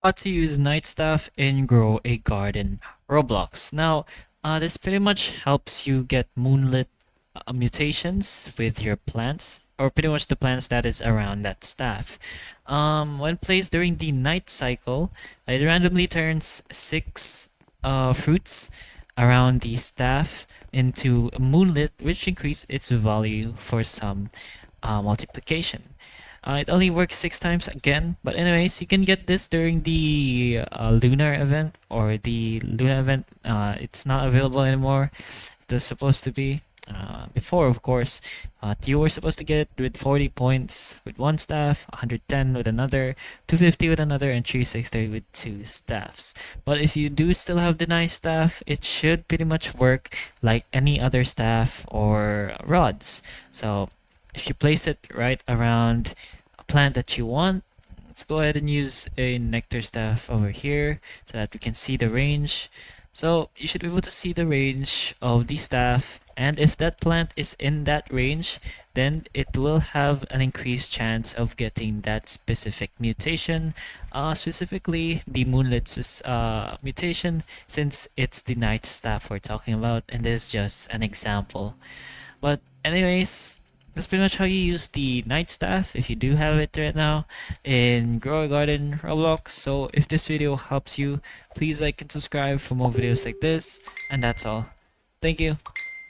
How to use night staff in Grow a Garden Roblox. Now, this pretty much helps you get moonlit mutations with your plants, or pretty much the plants that is around that staff. When placed during the night cycle, it randomly turns six fruits around the staff into moonlit, which increase its value for some multiplication. It only works 6 times again, but anyways, you can get this during the lunar event or the lunar event. It's not available anymore. It was supposed to be before, of course. You were supposed to get with 40 points with one staff, 110 with another, 250 with another, and 360 with two staffs. But if you do still have the nice staff, it should pretty much work like any other staff or rods. So if you place it right around a plant that you want, let's go ahead and use a nectar staff over here so that we can see the range. So you should be able to see the range of the staff, and if that plant is in that range, then it will have an increased chance of getting that specific mutation, specifically the moonlit mutation, since it's the night staff we're talking about, and this is just an example. But anyways, that's pretty much how you use the night staff if you do have it right now in Grow a Garden Roblox. So if this video helps you, please like and subscribe for more videos like this. And that's all. Thank you.